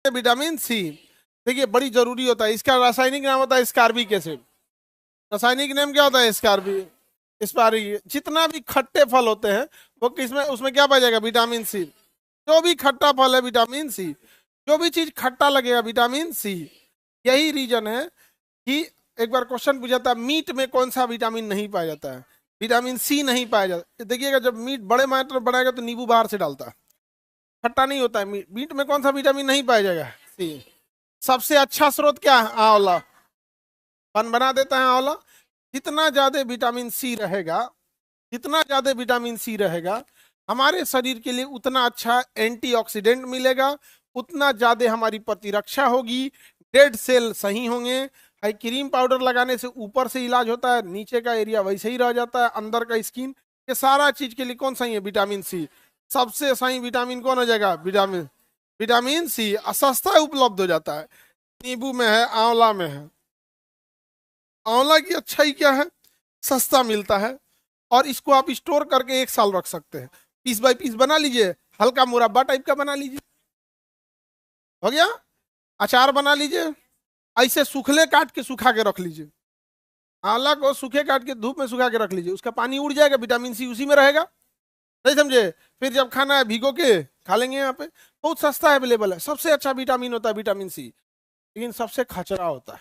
Vitamin C. देखिए बड़ी जरूरी होता है, इसका रासायनिक नाम होता है स्कार्बिक एसिड। रासायनिक नाम क्या होता है? स्कार्बिक। स्पारिक। जितना भी खट्टे फल होते हैं वो किसमें, उसमें क्या पाया जाएगा? Vitamin C. जो भी खट्टा फल है विटामिन सी, जो भी चीज खट्टा लगेगा विटामिन सी। यही रीजन है कि एक बार क्वेश्चन पूछा था मीट में कौन सा विटामिन नहीं पाया जाता है? विटामिन सी नहीं पाया जाता। देखिएगा जब मीट बड़े मात्रा में बनाएगा तो नींबू बाहर से डालता है, खट्टा नहीं होता है मीट। मीट में कौन सा विटामिन नहीं पाया जाएगा? सी। सबसे अच्छा स्रोत क्या है? आंवला। बना देता है आंवला। जितना ज्यादा विटामिन सी रहेगा, जितना ज्यादा विटामिन सी रहेगा हमारे शरीर के लिए उतना अच्छा एंटीऑक्सीडेंट मिलेगा, उतना ज्यादा हमारी प्रतिरक्षा होगी, डेड सेल सही होंगे। हाई क्रीम पाउडर लगाने से ऊपर से इलाज होता है, नीचे का एरिया वैसे ही रह जाता है, अंदर का स्किन, ये सारा चीज के लिए कौन सही है? Vitamin C. सबसे सही विटामिन कौन हो जाएगा? Vitamin vitamin C. सस्ता उपलब्ध हो जाता है, नींबू में है, आंवला में है। आंवला की अच्छाई क्या है? सस्ता मिलता है और इसको आप स्टोर करके 1 साल रख सकते हैं। पीस बाय पीस बना लीजिए, हल्का मुरब्बा टाइप का बना लीजिए, हो गया। अचार बना लीजिए, ऐसे सूखले काट के सुखा के रख लीजिए। आंवला को सूखे काट के धूप में सुखा के रख लीजिए, उसका पानी उड़ जाएगा, विटामिन सी उसी में रहेगा। नहीं समझे? फिर जब खाना है भिगो के खा लेंगे। यहाँ पे बहुत सस्ता अवेलेबल है। सबसे अच्छा विटामिन होता है विटामिन सी, लेकिन सबसे खचरा होता है,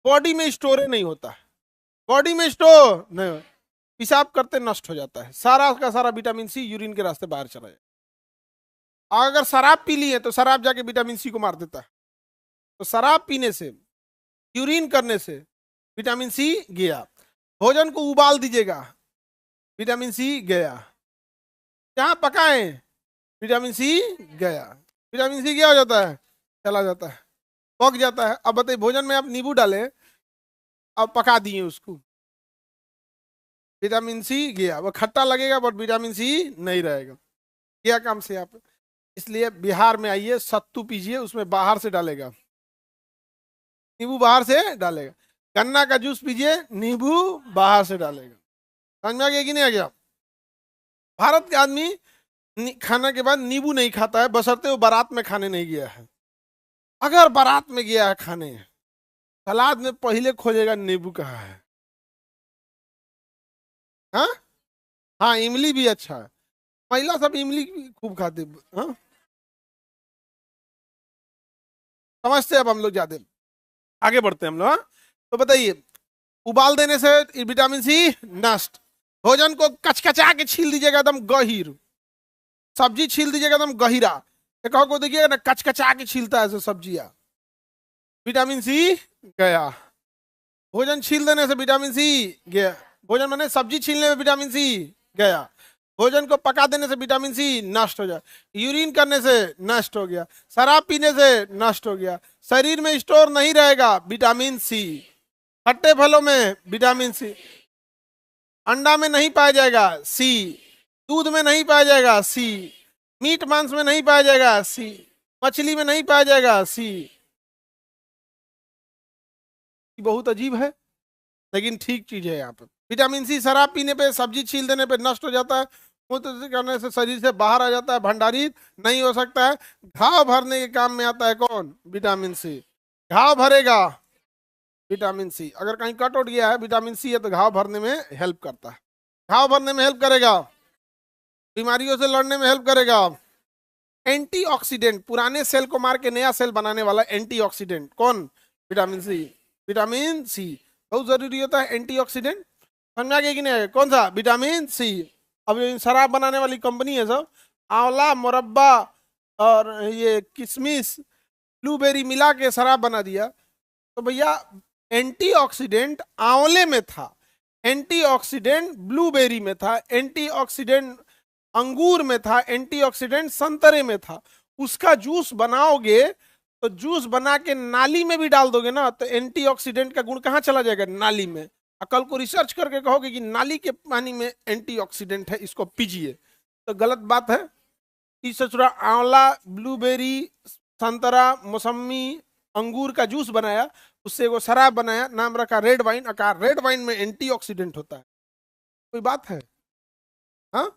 बॉडी में स्टोर नहीं होता है। बॉडी में स्टोर नहीं, पेशाब करते नष्ट हो जाता है, सारा का सारा विटामिन सी यूरिन के रास्ते बाहर चला जाए। अगर शराब पी ली है तो शराब जाके विटामिन सी को मार देता है। तो शराब पीने से, यूरिन करने से विटामिन सी गया। भोजन को उबाल दीजिएगा, विटामिन सी गया। क्या पकाएं, विटामिन सी गया। विटामिन सी क्या हो जाता है? चला जाता है, पक जाता है। अब बताइए भोजन में आप नींबू डालें, अब पका दिए उसको, विटामिन सी गया। वो खट्टा लगेगा बट विटामिन सी नहीं रहेगा, क्या काम से आप। इसलिए बिहार में आइए, सत्तू पीजिए, उसमें बाहर से डालेगा, नींबू बाहर से डालेगा। गन्ना का जूस पीजिए, नींबू बाहर से डालेगा। समझ में आ गया कि नहीं आ गया? भारत के आदमी खाना के बाद नींबू नहीं खाता है, बशर्ते वो बारात में खाने नहीं गया है। अगर बारात में गया है खाने, सलाद में पहले खोजेगा नींबू कहाँ है। हाँ हाँ, इमली भी अच्छा है, महिला सब इमली भी खूब खाते। हाँ समझते हैं अब हम लोग, ज्यादा आगे बढ़ते हैं हम लोग। हाँ तो बताइए, उबाल देने से विटामिन सी नष्ट। भोजन को कचकचा के छील दीजिएगा एकदम गहीर, सब्जी छील दीजिएगा एकदम गहीरा। एक को देखिएगा ना, कचकचा के छीलता है सब्जियां, विटामिन सी गया। भोजन छील देने से विटामिन सी गया। भोजन माने सब्जी छीलने में विटामिन सी गया। भोजन को पका देने से विटामिन सी नष्ट हो जाए। यूरिन करने से नष्ट हो गया। शराब पीने से नष्ट हो गया। शरीर में स्टोर नहीं रहेगा विटामिन सी। खट्टे फलों में विटामिन सी। अंडा में नहीं पाया जाएगा सी। दूध में नहीं पाया जाएगा सी। मीट मांस में नहीं पाया जाएगा सी। मछली में नहीं पाया जाएगा सी। बहुत अजीब है लेकिन ठीक चीज है। यहाँ पे विटामिन सी शराब पीने पे, सब्जी छील देने पे नष्ट हो जाता है। मूत्र करने से शरीर से बाहर आ जाता है, भंडारित नहीं हो सकता है। घाव भरने के काम में आता है कौन? Vitamin C. घाव भरेगा विटामिन सी। अगर कहीं कट उठ गया है, विटामिन सी है तो घाव भरने में हेल्प करता है। घाव भरने में हेल्प करेगा, बीमारियों से लड़ने में हेल्प करेगा। एंटीऑक्सीडेंट, पुराने सेल को मार के नया सेल बनाने वाला एंटीऑक्सीडेंट कौन? विटामिन सी। विटामिन सी बहुत जरूरी होता है, एंटीऑक्सीडेंट। समझ में आ गया कि नहीं? कौन सा? Vitamin C. अब ये शराब बनाने वाली कंपनी है सब, आंवला मुरब्बा और ये किशमिश ब्लूबेरी मिला के शराब बना दिया। तो भैया एंटीऑक्सीडेंट आंवले में था, एंटीऑक्सीडेंट ब्लूबेरी में था, एंटीऑक्सीडेंट अंगूर में था, एंटीऑक्सीडेंट संतरे में था। उसका जूस बनाओगे तो जूस बना के नाली में भी डाल दोगे ना, तो एंटीऑक्सीडेंट का गुण कहाँ चला जाएगा? नाली में। कल को रिसर्च करके कहोगे कि नाली के पानी में एंटीऑक्सीडेंट है, इसको पीजिए, तो गलत बात है। इससे थोड़ा आंवला, ब्लूबेरी, संतरा, मौसमी, अंगूर का जूस बनाया, उससे वो शराब बनाया, नाम रखा रेड वाइन। आकार रेड वाइन में एंटीऑक्सीडेंट होता है, कोई बात है? हाँ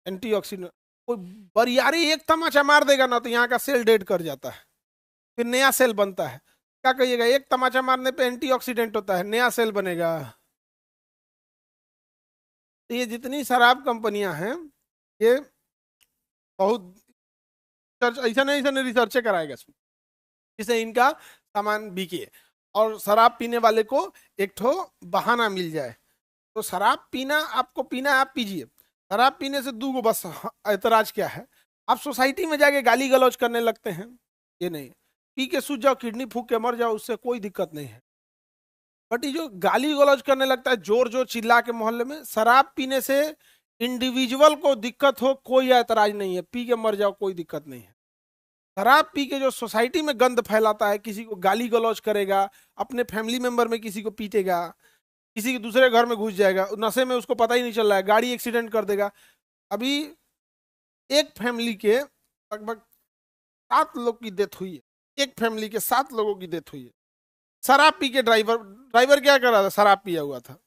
एंटीऑक्सीडेंट कोई बरियारी एक तमाचा मार देगा ना तो यहाँ का सेल डेड कर जाता है, फिर नया सेल बनता है। क्या कहिएगा, एक तमाचा मारने पे एंटीऑक्सीडेंट होता है, नया सेल बनेगा। तो ये जितनी शराब कंपनियां हैं ये बहुत ऐसा नहीं रिसर्च कराएगा जिससे इनका सामान बिके और शराब पीने वाले को एक ठो बहाना मिल जाए। तो शराब पीना, आपको पीना है आप पीजिए, शराब पीने से दो गो बस ऐतराज क्या है, आप सोसाइटी में जाके गाली गलौज करने लगते हैं, ये नहीं, पी के सूझ जाओ, किडनी फूक के मर जाओ, उससे कोई दिक्कत नहीं है। बट ये जो गाली गलौज करने लगता है जोर जोर चिल्ला के मोहल्ले में, शराब पीने से इंडिविजुअल को दिक्कत हो कोई ऐतराज नहीं है, पी के मर जाओ कोई दिक्कत नहीं है। शराब पी के जो सोसाइटी में गंद फैलाता है, किसी को गाली गलौज करेगा, अपने फैमिली मेंबर में किसी को पीटेगा, किसी के दूसरे घर में घुस जाएगा, नशे में उसको पता ही नहीं चल रहा है, गाड़ी एक्सीडेंट कर देगा। अभी एक फैमिली के लगभग 7 लोग की डेथ हुई है, एक फैमिली के 7 लोगों की डेथ हुई है। शराब पी के ड्राइवर ड्राइवर क्या कर रहा था, शराब पिया हुआ था,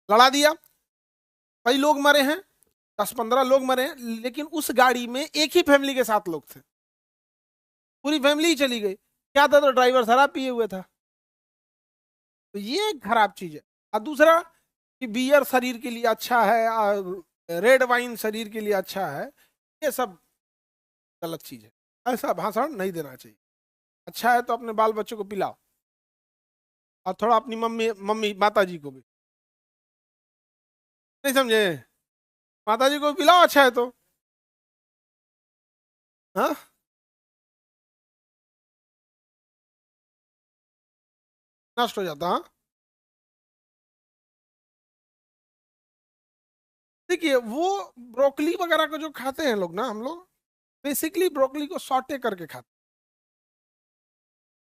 लड़ा दिया, कई लोग मरे हैं, 10-15 लोग मरे हैं, लेकिन उस गाड़ी में एक ही फैमिली के 7 लोग थे, पूरी फैमिली ही चली गई। क्या था, तो ड्राइवर शराब पिए हुए था। तो ये खराब चीज है। और दूसरा कि बियर शरीर के लिए अच्छा है और रेड वाइन शरीर के लिए अच्छा है, ये सब गलत चीज है, ऐसा भाषण नहीं देना चाहिए। अच्छा है तो अपने बाल बच्चों को पिलाओ और थोड़ा अपनी मम्मी मम्मी माता जी को भी, नहीं समझे, माता जी को भी पिलाओ, अच्छा है तो। हाँ, नष्ट हो जाता। हाँ, देखिए वो ब्रोकली वगैरह को जो खाते हैं लोग ना, हम लोग बेसिकली ब्रोकली को सॉटे करके खाते हैं।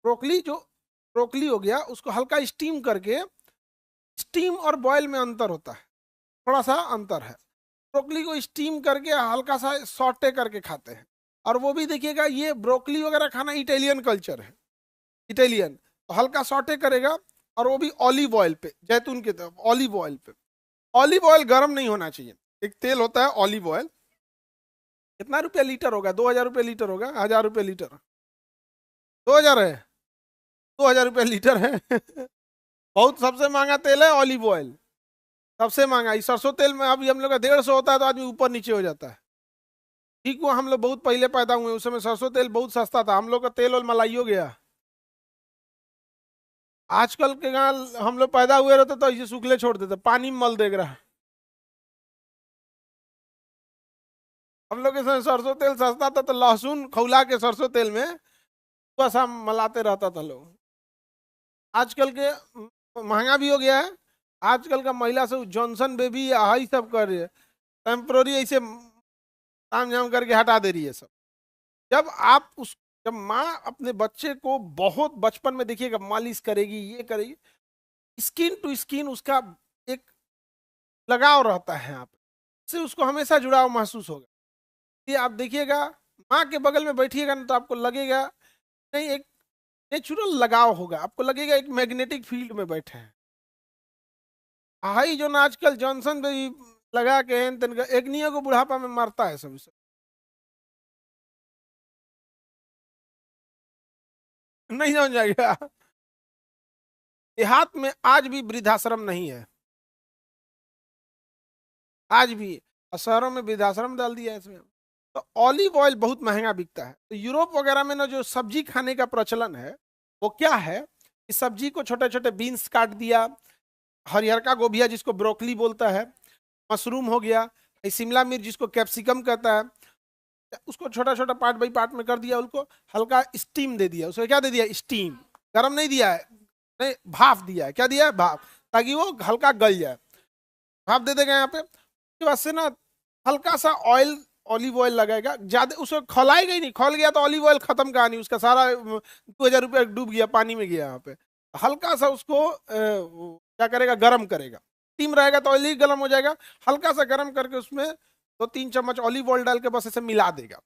ब्रोकली जो ब्रोकली हो गया उसको हल्का स्टीम करके, स्टीम और बॉयल में अंतर होता है, थोड़ा सा अंतर है। ब्रोकली को स्टीम करके हल्का सा सॉटे करके खाते हैं। और वो भी देखिएगा, ये ब्रोकली वगैरह खाना इटालियन कल्चर है, इटालियन तो हल्का सॉटे करेगा, और वो भी ऑलिव ऑयल पे, जैतून के तरफ ऑलिव ऑयल पे। ऑलिव ऑयल गर्म नहीं होना चाहिए, एक तेल होता है ऑलिव ऑयल, कितना रुपया लीटर होगा, 2000 रुपये लीटर होगा, 1000 रुपये लीटर, 2000 है, 2000 रुपये लीटर है। बहुत सबसे महंगा तेल है ऑलिव ऑयल, सबसे महंगा। इस सरसों तेल में अभी हम लोग का 150 होता है तो आदमी ऊपर नीचे हो जाता है। ठीक हुआ हम लोग बहुत पहले पैदा हुए, उस समय सरसों तेल बहुत सस्ता था, हम लोग का तेल और मलाई हो गया। आजकल के गाँव हम लोग पैदा हुए रहते तो इसे सूखले छोड़ देते, पानी में मल देख रहा। हम लोग के समय सरसों तेल सस्ता था तो लहसुन खौला के सरसों तेल में बस हम मलाते रहता था लोग। आजकल के महंगा भी हो गया है, आजकल का महिला सब जॉनसन बेबी यही सब कर रही है, टेम्प्रोरी ऐसे ताम झाम करके हटा दे रही है सब। जब आप उस जब माँ अपने बच्चे को बहुत बचपन में देखिएगा मालिश करेगी, ये करेगी, स्किन टू स्किन उसका एक लगाव रहता है, आप से उसको हमेशा जुड़ाव महसूस होगा। ये आप देखिएगा, माँ के बगल में बैठिएगा ना तो आपको लगेगा नहीं, एक नेचुरल लगाव होगा, आपको लगेगा एक मैग्नेटिक फील्ड में बैठे हैं। हाई जो ना आजकल जॉनसन भी लगा के हैं तिनका एक नियो को बुढ़ापा में मारता है सब। नहीं समझ आएगा। देहात में आज भी वृद्धाश्रम नहीं है, आज भी, और शहरों में वृद्धाश्रम डाल दिया है इसमें। तो ऑलिव ऑयल बहुत महंगा बिकता है। तो यूरोप वगैरह में ना जो सब्जी खाने का प्रचलन है वो क्या है कि सब्जी को छोटे छोटे बीन्स काट दिया, हरिहर का गोभिया जिसको ब्रोकली बोलता है, मशरूम हो गया, शिमला मिर्च जिसको कैप्सिकम कहता है, उसको छोटा छोटा पार्ट बाई पार्ट में कर दिया, उसको हल्का स्टीम दे दिया, उसको क्या दे दिया, स्टीम, गरम नहीं दिया है, नहीं भाप दिया है, क्या दिया है, भाप, ताकि वो हल्का गल जाए, भाप दे देगा यहाँ पे। उसके बाद से ना हल्का सा ऑयल, ऑलिव ऑयल लगाएगा, ज्यादा उसको खौलाएगा ही नहीं, खौल गया तो ऑलिव ऑयल खत्म कहानी, उसका सारा 2000 रुपया डूब गया पानी में गया यहाँ पे। हल्का सा उसको क्या करेगा, गरम करेगा, स्टीम रहेगा तो ऑयल ही गर्म हो जाएगा, हल्का सा गरम करके उसमें 2-3 चम्मच ऑलिव ऑयल डाल के बस ऐसे मिला देगा,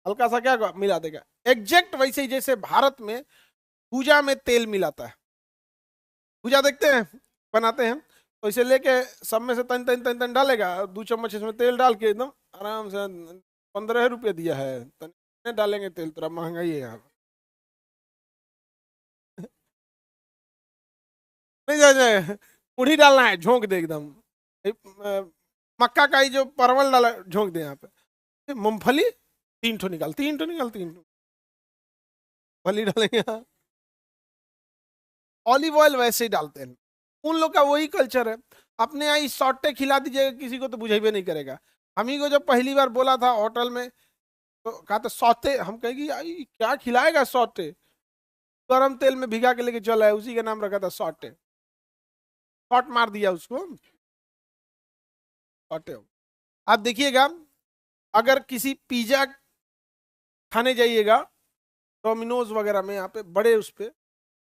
हल्का सा क्या मिला देगा, एग्जैक्ट वैसे ही जैसे भारत में पूजा में तेल मिलाता है, पूजा देखते हैं बनाते हैं, तो इसे लेके सब में से तन तन तन तन डालेगा, 2 चम्मच इसमें तेल डाल के एकदम आराम से 15 रुपये दिया है, तो डालेंगे तेल, थोड़ा महंगाई है यहाँ। नहीं जाए, मुढ़ी डालना है, झोंक दे एकदम। मक्का का ही जो परवल डाला झोंक दे यहाँ पे। मूंगफली 3 ठो निकाल, 3 ठो निकाल, 3 ठो फली डालेंगे यहाँ। ऑलिव ऑयल वैसे ही डालते हैं, उन लोग का वही कल्चर है। अपने यहाँ सॉटे खिला दीजिएगा किसी को तो बुझेबे नहीं करेगा। हम ही को जब पहली बार बोला था होटल में, तो कहा था सौते, हम कहेंगे "आई, क्या खिलाएगा सौते"। गरम तेल में भिगा के लेके चला है, उसी का नाम रखा था सौटे। शॉट मार दिया उसको, सौटे। आप देखिएगा, अगर किसी पिज्जा खाने जाइएगा डोमिनोज वगैरह में, यहाँ पे बड़े उस पे,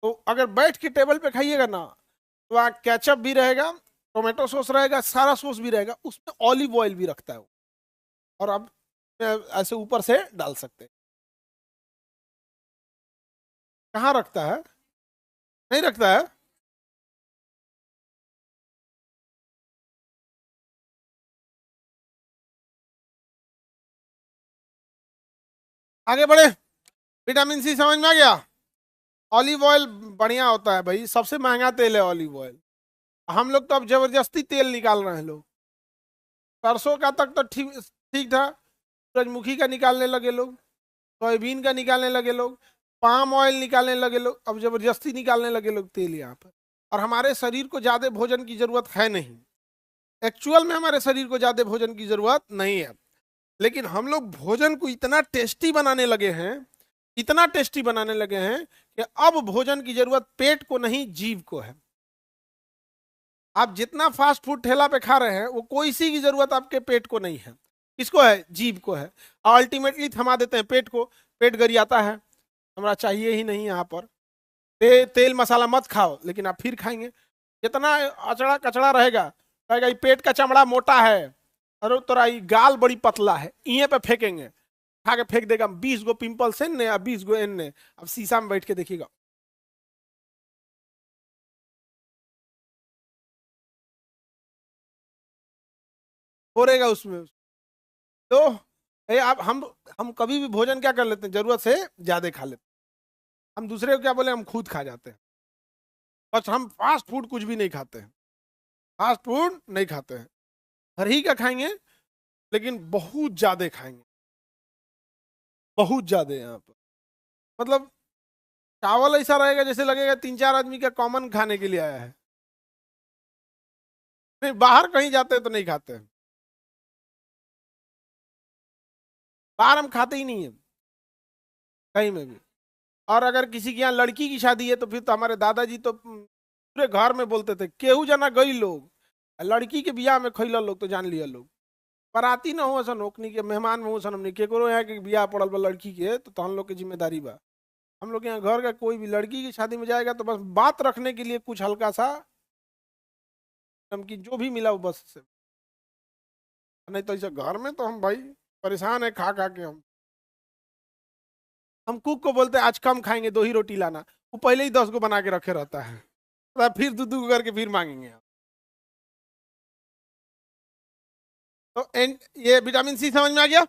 तो अगर बैठ के टेबल पे खाइएगा ना, तो वहाँ केचप भी रहेगा, टोमेटो सॉस रहेगा, सारा सॉस भी रहेगा, उसमें ऑलिव ऑयल भी रखता है वो। और आप ऐसे ऊपर से डाल सकते हैं। कहाँ रखता है? नहीं रखता है। आगे बढ़े, विटामिन सी समझ में आ गया। ऑलिव ऑयल बढ़िया होता है भाई, सबसे महंगा तेल है ऑलिव ऑयल। हम लोग तो अब जबरदस्ती तेल निकाल रहे हैं लोग। सरसों का तक तो ठीक ठीक था, सूरजमुखी का निकालने लगे लोग, सोयाबीन का निकालने लगे लोग, पाम ऑयल निकालने लगे लोग, अब जबरदस्ती निकालने लगे लोग तेल यहाँ पर। और हमारे शरीर को ज्यादा भोजन की जरूरत है नहीं, एक्चुअल में हमारे शरीर को ज्यादा भोजन की जरूरत नहीं है। लेकिन हम लोग भोजन को इतना टेस्टी बनाने लगे हैं, इतना टेस्टी बनाने लगे हैं कि अब भोजन की जरूरत पेट को नहीं, जीभ को है। आप जितना फास्ट फूड ठेला पे खा रहे हैं, वो कोई सी की जरूरत आपके पेट को नहीं है। किसको है? जीभ को है। अल्टीमेटली थमा देते हैं पेट को, पेट गरियाता है, हमारा चाहिए ही नहीं यहाँ पर। तेल मसाला मत खाओ, लेकिन आप फिर खाएंगे। जितना अचड़ा कचड़ा रहेगा, कहेगा ये पेट का चमड़ा मोटा है, अरे तोरा ये गाल बड़ी पतला है, इहे पे फेंकेंगे, खा के फेंक देगा। 20 गो पिंपल से ने, 20 गो एन। अब शीशा में बैठ के देखिएगा, फोड़ेगा उसमें। तो आप हम कभी भी भोजन क्या कर लेते हैं, जरूरत से ज्यादा खा लेते हैं। हम दूसरे को क्या बोले, हम खुद खा जाते हैं। बस हम फास्ट फूड कुछ भी नहीं खाते हैं, फास्ट फूड नहीं खाते हैं। हर ही का खाएंगे, लेकिन बहुत ज्यादा खाएंगे, बहुत ज्यादा यहाँ पर। मतलब चावल ऐसा रहेगा जैसे लगेगा 3-4 आदमी का कॉमन खाने के लिए आया है। नहीं, बाहर कहीं जाते हैं तो नहीं खाते हैं, बाहर हम खाते ही नहीं है कहीं में भी। और अगर किसी के यहाँ लड़की की शादी है, तो फिर तो हमारे दादाजी तो पूरे घर में बोलते थे केहू जना गई लोग, लड़की के बियाह में खैला लोग तो जान लिया लोग। बाराती ना हो सन, ओकनी के मेहमान में हो सन, हमने केकरो यहाँ के बियाह पड़ल बा लड़की के, तो हम लोग की जिम्मेदारी बा। हम लोग के यहाँ घर का कोई भी लड़की की शादी में जाएगा, तो बस बात रखने के लिए कुछ हल्का सा नमकीन जो भी मिला वो बस से। नहीं तो ऐसे घर में तो हम भाई परेशान है खा खा के। हम कुक को बोलते हैं आज कम खाएंगे, 2 ही रोटी लाना, वो पहले ही 10 गो बना के रखे रहता है, तो फिर दू करके फिर मांगेंगे आप। तो ये विटामिन सी समझ में आ गया।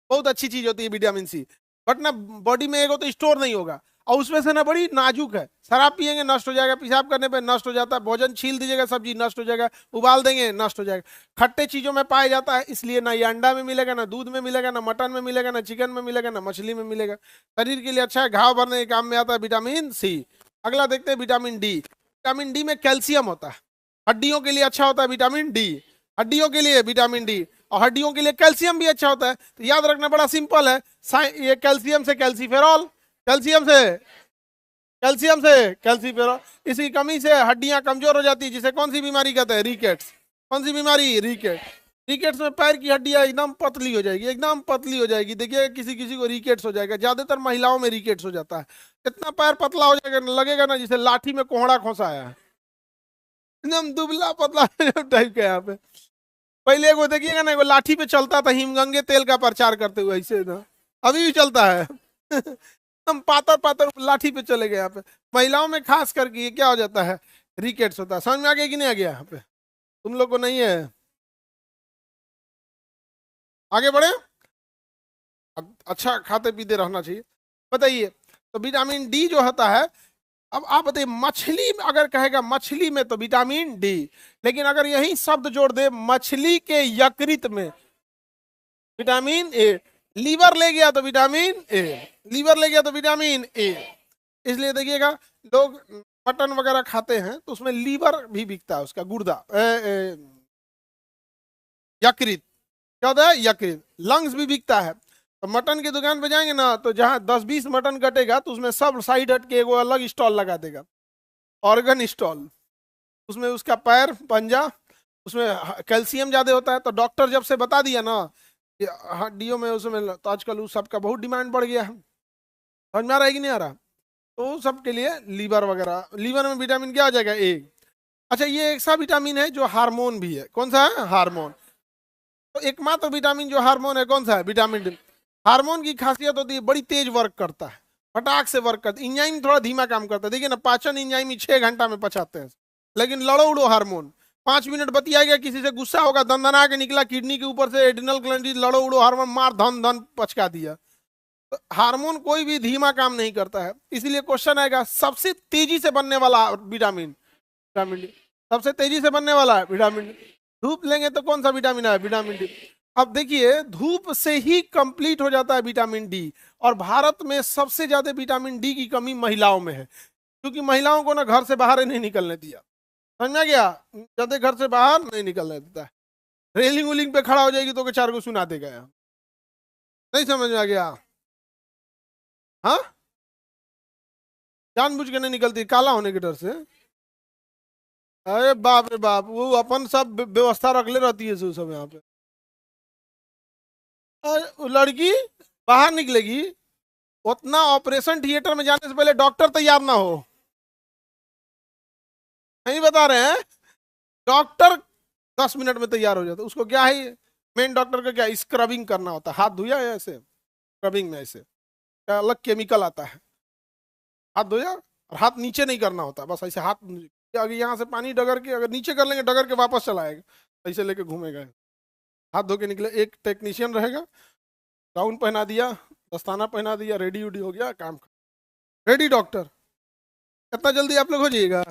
बहुत अच्छी चीज होती है विटामिन सी। बट ना बॉडी में एगो तो स्टोर नहीं होगा, और उसमें से ना बड़ी नाजुक है। शराब पियेंगे नष्ट हो जाएगा, पेशाब करने पे नष्ट हो जाता है, भोजन छील दीजिएगा सब्जी नष्ट हो जाएगा, उबाल देंगे नष्ट हो जाएगा। खट्टे चीजों में पाया जाता है, इसलिए ना ये अंडा में मिलेगा, ना दूध में मिलेगा, ना मटन में मिलेगा, ना चिकन में मिलेगा, ना मछली में मिलेगा। शरीर के लिए अच्छा है, घाव भरने के काम में आता है विटामिन सी। अगला देखते हैं विटामिन डी। विटामिन डी में कैल्शियम होता है, हड्डियों के लिए अच्छा होता है विटामिन डी। हड्डियों के लिए विटामिन डी, और हड्डियों के लिए कैल्शियम भी अच्छा होता है। तो याद रखना बड़ा सिंपल है, ये कैल्शियम से कैल्सीफेरॉल, कैल्शियम से कैल्सीफेरॉल। इसकी कमी से हड्डियां कमजोर हो जाती है, जिसे कौन सी बीमारी कहते हैं? रिकेट्स। कौन सी बीमारी? रिकेट। रिकेट्स में पैर की हड्डियां एकदम पतली हो जाएगी, एकदम पतली हो जाएगी। देखिए किसी किसी को रिकेट्स हो जाएगा, ज्यादातर महिलाओं में रिकेट्स हो जाता है। इतना पैर पतला हो जाएगा, लगेगा ना जिसे लाठी में कोहड़ा खोसा है, एकदम दुबला पतला टाइप का। यहाँ पे पहले एगो देखिएगा ना, एगो लाठी पे चलता था हिमगंगे तेल का प्रचार करते हुए, ऐसे ना अभी भी चलता है। हम पातर पातर लाठी पे चले गए। यहाँ पे महिलाओं में खास करके ये क्या हो जाता है, रिकेट्स होता है। समझ में आ गया कि नहीं आ गया? यहाँ पे तुम लोग को नहीं है। आगे बढ़े। अच्छा खाते पीते रहना चाहिए। बताइए, तो विटामिन डी जो होता है, अब आप बताइए मछली में अगर कहेगा मछली में तो विटामिन डी, लेकिन अगर यही शब्द जोड़ दे मछली के यकृत में, विटामिन ए। लीवर ले गया तो विटामिन ए, लीवर ले गया तो विटामिन ए। इसलिए देखिएगा लोग मटन वगैरह खाते हैं तो उसमें लीवर भी बिकता है, उसका गुर्दा यकृत, क्या होता है यकृत। लंग्स भी बिकता है। तो मटन की दुकान पे जाएंगे ना, तो जहां 10-20 मटन कटेगा तो उसमें सब साइड हट के एगो अलग स्टॉल लगा देगा, ऑर्गन स्टॉल। उसमें उसका पैर पंजा, उसमें कैल्शियम ज्यादा होता है। तो डॉक्टर जब से बता दिया ना कि हड्डियों में उसमें, तो आजकल उस सबका बहुत डिमांड बढ़ गया है। समझ में आ रहा है कि नहीं आ रहा? तो सबके लिए लीवर वगैरह, लीवर में विटामिन क्या आ जाएगा ए। अच्छा, ये एक सा विटामिन है जो हार्मोन भी है। कौन सा है? हार्मोन। तो एकमात्र विटामिन जो हार्मोन है कौन सा है? Vitamin D. हार्मोन की खासियत होती है बड़ी तेज वर्क करता है, फटाक से वर्क करता है। इंजाइम थोड़ा धीमा काम करता है। देखिए ना, पाचन इंजाइम 6 घंटा में पचाते हैं, लेकिन लड़ो उड़ो हार्मोन 5 मिनट बतिया गया, किसी से गुस्सा होगा, दंदना के निकला किडनी के ऊपर से एड्रिनल ग्लैंड, लड़ो उड़ो हार्मोन मार धन धन पचका दिया। तो हार्मोन कोई भी धीमा काम नहीं करता है। इसीलिए क्वेश्चन आएगा सबसे तेजी से बनने वाला विटामिन, विटामिन डी। सबसे तेजी से बनने वाला है विटामिन डी। धूप लेंगे तो कौन सा विटामिन है? Vitamin D. अब देखिए धूप से ही कंप्लीट हो जाता है विटामिन डी। और भारत में सबसे ज्यादा विटामिन डी की कमी महिलाओं में है, क्योंकि महिलाओं को ना घर से बाहर ही नहीं निकलने दिया। समझ में आ गया? ज्यादा घर से बाहर नहीं निकलने देता है। रेलिंग उलिंग पे खड़ा हो जाएगी तो चार को सुना देगा यहाँ। नहीं समझ में आ गया? हाँ, जानबूझ के नहीं निकलती काला होने के डर से। अरे बाप रे बाप, वो अपन सब व्यवस्था रख ले रहती है सब यहाँ पे। अरे वो लड़की बाहर निकलेगी, उतना ऑपरेशन थिएटर में जाने से पहले डॉक्टर तैयार ना हो। नहीं बता रहे हैं, डॉक्टर 10 मिनट में तैयार हो जाता है। उसको क्या है, मेन डॉक्टर का क्या, स्क्रबिंग करना होता है। हाथ धोया है ऐसे, स्क्रबिंग में ऐसे अलग केमिकल आता है। हाथ धोया और हाथ नीचे नहीं करना होता, बस ऐसे हाथ अगर यहाँ से पानी डगर के अगर नीचे कर लेंगे, डगर के वापस चला आएगा, ऐसे लेके घूमेगा। हाथ धो के निकले, एक टेक्नीशियन रहेगा, गाउन पहना दिया, दस्ताना पहना दिया, रेडी उडी हो गया, काम रेडी डॉक्टर। कितना जल्दी आप लोग हो जाइएगा?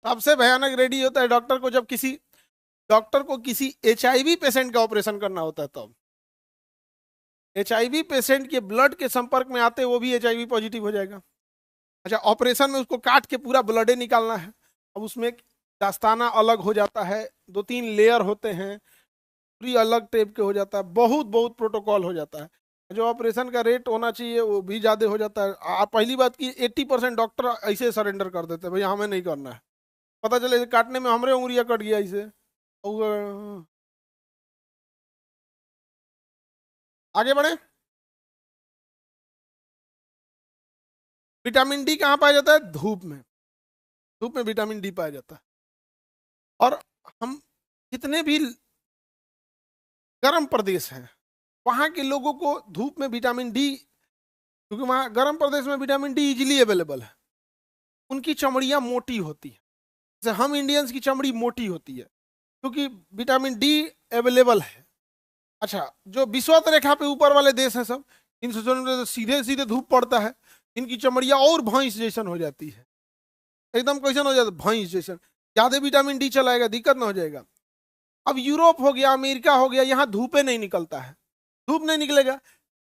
सबसे भयानक रेडी होता है डॉक्टर को जब किसी, डॉक्टर को किसी HIV पेशेंट का ऑपरेशन करना होता है तब। HIV पेशेंट के ब्लड के संपर्क में आते वो भी HIV पॉजिटिव हो जाएगा। अच्छा, ऑपरेशन में उसको काट के पूरा ब्लड निकालना है। अब उसमें दस्ताना अलग हो जाता है, 2-3 लेयर होते हैं, पूरी अलग टाइप के हो जाता है, बहुत बहुत प्रोटोकॉल हो जाता है। जो ऑपरेशन का रेट होना चाहिए वो भी ज़्यादा हो जाता है। पहली बात की 80% डॉक्टर ऐसे सरेंडर कर देते हैं, भैया हमें नहीं करना है। पता चले काटने में हमारे उंगलियां कट गया ऐसे। आगे बढ़े। विटामिन डी कहाँ पाया जाता है? धूप में। धूप में विटामिन डी पाया जाता है। और हम जितने भी गर्म प्रदेश हैं वहां के लोगों को धूप में विटामिन डी, क्योंकि वहां गर्म प्रदेश में विटामिन डी इजीली अवेलेबल है, उनकी चमड़ियां मोटी होती है। जैसे हम इंडियंस की चमड़ी मोटी होती है क्योंकि विटामिन डी अवेलेबल है। अच्छा, जो विषुवत रेखा पे ऊपर वाले देश हैं सब, इन तो सीधे सीधे धूप पड़ता है, इनकी चमड़ियां और भैंस जैसन हो जाती है, एकदम कैसन हो जाता है, भैंस जैसन। ज्यादा विटामिन डी चलाएगा दिक्कत ना हो जाएगा। अब यूरोप हो गया, अमेरिका हो गया, यहाँ धूपे नहीं निकलता है, धूप नहीं निकलेगा।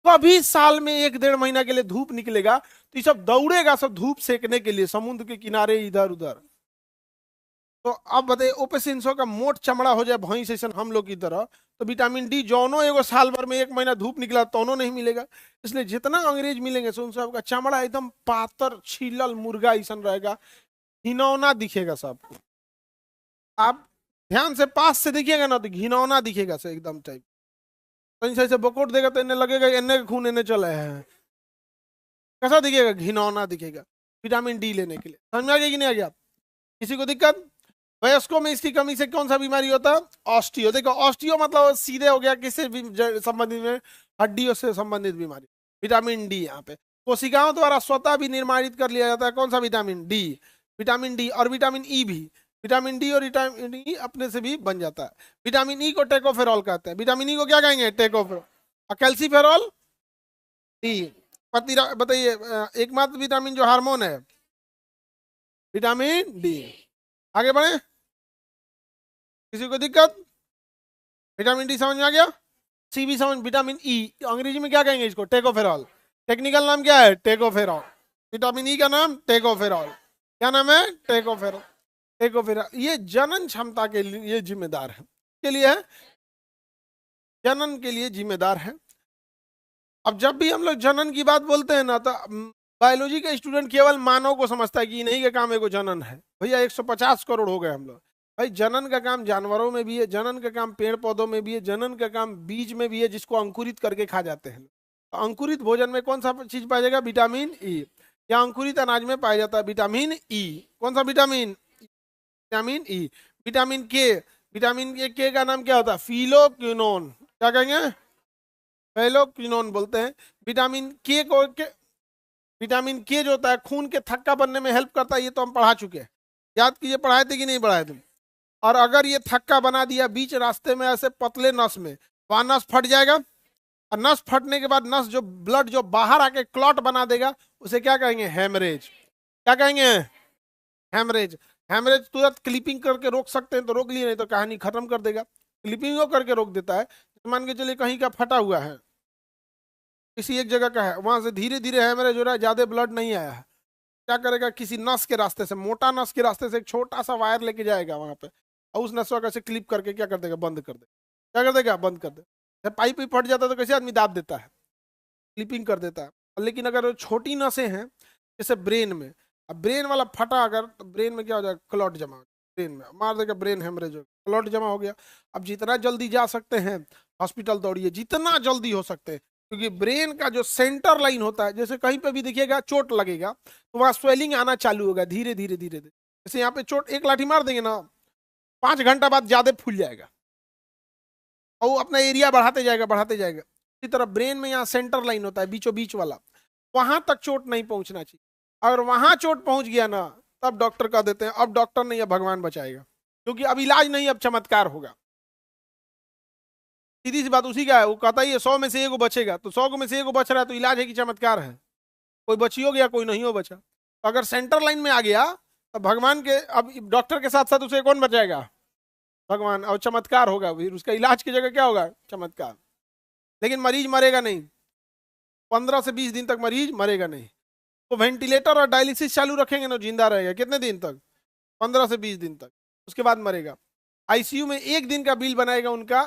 कभी साल में 1-1.5 महीना के लिए धूप निकलेगा तो ये सब दौड़ेगा सब धूप सेकने के लिए समुद्र के किनारे इधर उधर। तो अब बताइए ओपेसिंसो का मोट चमड़ा हो जाए भैंस जैसन हम लोग की तरह, तो विटामिन डी जौनो एगो साल भर में 1 महीना धूप निकला तोनो नहीं मिलेगा। इसलिए जितना अंग्रेज मिलेंगे उन सबका चमड़ा एकदम पातर छीलल मुर्गा ऐसा रहेगा, घिनौना दिखेगा सबको। आप ध्यान से पास से देखिएगा ना तो घिनौना दिखेगा से एकदम टाइप। कहीं से बकोट देगा तो इन्हें लगेगा इन्हें खून इन्हें चले हैं, कैसा दिखेगा? घिनौना दिखेगा। विटामिन डी लेने के लिए समझ में आ गया कि नहीं आ गया? किसी को दिक्कत? वयस्कों में इसकी कमी से कौन सा बीमारी होता है? ऑस्टियो। देखो ऑस्टियो मतलब सीधे हो गया किससे संबंधित में? हड्डियों से संबंधित बीमारी। विटामिन डी यहाँ पे कोशिकाओं द्वारा स्वतः भी निर्माणित कर लिया जाता है। कौन सा? Vitamin D. विटामिन डी और विटामिन ई भी। विटामिन डी और विटामिन ई अपने से भी बन जाता है। विटामिन ई को टेकोफेरॉल कहते हैं। विटामिन ई को क्या कहेंगे? टेकोफेरॉल। और कैल्सीफेरॉल डी। बताइए एकमात्र विटामिन जो हार्मोन है, विटामिन डी। आगे बढ़े, किसी को दिक्कत? विटामिन डी समझ में आ गया? सी भी समझ। विटामिन ई अंग्रेजी में क्या कहेंगे इसको? टेकोफेरॉल। टेक्निकल नाम क्या है? टेकोफेरॉल। विटामिन ई का नाम टेकोफेरॉल। क्या नाम है? टेकोफेरॉल। टेकोफेरॉल ये जनन क्षमता के लिए जिम्मेदार है, के लिए है, जनन के लिए जिम्मेदार है। अब जब भी हम लोग जनन की बात बोलते हैं ना, तो बायोलॉजी का स्टूडेंट केवल मानव को समझता है कि इन्हीं के काम को जनन है। भैया 150 करोड़ हो गए हम लोग। भाई जनन का काम जानवरों में भी है, जनन का काम पेड़ पौधों में भी है, जनन का काम बीज में भी है, जिसको अंकुरित करके खा जाते हैं। तो अंकुरित भोजन में कौन सा चीज पाया जाएगा? Vitamin E. या अंकुरित अनाज में पाया जाता है विटामिन ई। कौन सा विटामिन? Vitamin E. विटामिन के, विटामिन के का नाम क्या होता है? फिलोक्विनोन। क्या कहेंगे? फिलोक्विनोन बोलते हैं। विटामिन के को विटामिन के जो होता है खून के थक्का बनने में हेल्प करता है, ये तो हम पढ़ा चुके हैं। याद कीजिए, पढ़ाए थे कि नहीं पढ़ाए थे? और अगर ये थक्का बना दिया बीच रास्ते में ऐसे पतले नस में, वहां नस फट जाएगा। और नस फटने के बाद नस जो ब्लड जो बाहर आके क्लॉट बना देगा, उसे क्या कहेंगे? हेमरेज। क्या कहेंगे? हेमरेज। हेमरेज तुरंत क्लिपिंग करके रोक सकते हैं तो रोक लिए, नहीं तो कहानी खत्म कर देगा। क्लिपिंग वो करके रोक देता है। मान के चलिए कहीं का फटा हुआ है, किसी एक जगह का है, वहां से धीरे धीरे हेमरेज हो रहा है, ज्यादा ब्लड नहीं आया है, क्या करेगा? किसी नस के रास्ते से, मोटा नस के रास्ते से एक छोटा सा वायर लेके जाएगा वहां पे, और उस नस को कैसे क्लिप करके क्या कर देगा? बंद कर देगा। क्या कर देगा? बंद कर देगा। पाइप भी फट जाता है तो कैसे आदमी दाब देता है? क्लिपिंग कर देता है। लेकिन अगर छोटी नसें हैं जैसे ब्रेन में, अब ब्रेन वाला फटा अगर, तो ब्रेन में क्या हो जाएगा? क्लॉट जमा हो, ब्रेन में मार देगा, ब्रेन हेमरेज हो, क्लॉट जमा हो गया। अब जितना जल्दी जा सकते हैं हॉस्पिटल दौड़िए, जितना जल्दी हो सकते हैं, क्योंकि ब्रेन का जो सेंटर लाइन होता है, जैसे कहीं पे भी देखिएगा चोट लगेगा तो वहां स्वेलिंग आना चालू होगा धीरे धीरे धीरे धीरे। जैसे यहाँ पे चोट, एक लाठी मार देंगे ना, 5 घंटा बाद ज्यादा फूल जाएगा और वो अपना एरिया बढ़ाते जाएगा बढ़ाते जाएगा। इसी तरह ब्रेन में यहाँ सेंटर लाइन होता है बीचों बीच वाला, वहां तक चोट नहीं पहुंचना चाहिए। अगर वहां चोट पहुंच गया ना, तब डॉक्टर कह देते हैं अब डॉक्टर नहीं, अब भगवान बचाएगा, क्योंकि अब इलाज नहीं, अब चमत्कार होगा। सीधी सी बात उसी का है। वो कहता ही है 100 में से एगो बचेगा, तो 100 में से एगो बच रहा है तो इलाज है कि चमत्कार है? कोई बची हो गया, कोई नहीं हो बचा। तो अगर सेंटर लाइन में आ गया तो भगवान के, अब डॉक्टर के साथ साथ उसे कौन बचाएगा? भगवान। और चमत्कार होगा, फिर उसका इलाज की जगह क्या होगा? चमत्कार। लेकिन मरीज मरेगा नहीं, 15 से 20 दिन तक मरीज मरेगा नहीं। तो वेंटिलेटर और डायलिसिस चालू रखेंगे ना, जिंदा रहेगा। कितने दिन तक? 15 से 20 दिन तक, उसके बाद मरेगा। आईसीयू में एक दिन का बिल बनाएगा उनका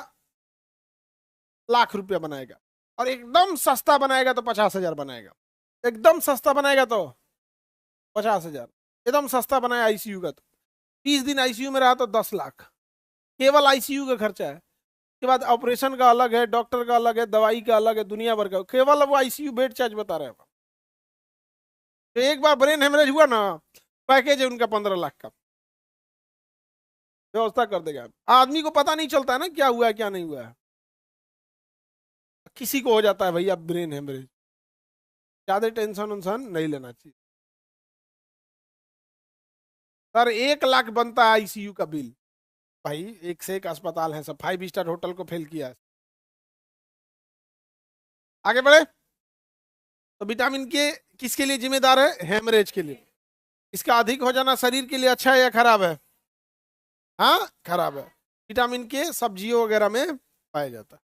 ₹1,00,000 बनाएगा, और एकदम सस्ता बनाएगा तो 50,000 बनाएगा। एकदम सस्ता बनाएगा तो 50,000, एकदम सस्ता बनाया आईसीयू का तो 30 दिन आईसीयू में रहा तो 10 लाख, केवल आईसीयू का खर्चा है। के बाद ऑपरेशन का अलग है, डॉक्टर का अलग है, दवाई का अलग है, दुनिया भर का, केवल वो आईसीयू बेड चार्ज बता रहे हैं। तो एक बार ब्रेन हेमरेज हुआ ना, पैकेज है उनका 15 लाख का, व्यवस्था कर देगा। आदमी को पता नहीं चलता है ना क्या हुआ है क्या नहीं हुआ है। किसी को हो जाता है भैया ब्रेन हेमरेज, ज्यादा टेंशन उन्सन नहीं लेना चाहिए। सर 1 लाख बनता है आईसीयू का बिल। भाई एक से एक अस्पताल है, सब 5 स्टार होटल को फेल किया है। आगे बढ़े। तो विटामिन के किसके लिए जिम्मेदार है? हेमरेज के लिए। इसका अधिक हो जाना शरीर के लिए अच्छा है या खराब है? हाँ खराब है। विटामिन के सब्जियों वगैरह में पाया जाता है।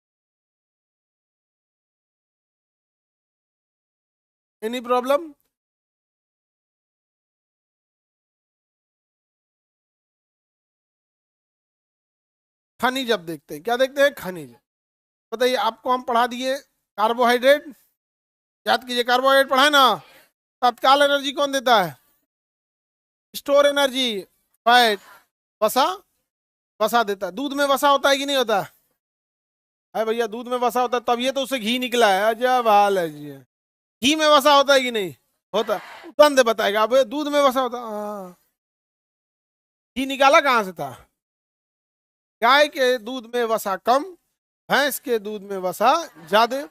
Any problem? खनिज अब देखते हैं, क्या देखते हैं? खनिज। बताइए, आपको हम पढ़ा दिए कार्बोहाइड्रेट, याद कीजिए कार्बोहाइड्रेट पढ़ा है ना। तत्काल एनर्जी कौन देता है? Store energy fat. वसा, वसा देता है। दूध में वसा होता है कि नहीं होता है? भैया दूध में वसा होता है, तब ये तो उससे घी निकला है। अजब हाल है जी। घी में वसा होता है कि नहीं होता? गंध बताएगा। अब दूध में वसा होता, हाँ। घी निकाला कहाँ से था? गाय के दूध में वसा कम, भैंस के दूध में वसा ज्यादा।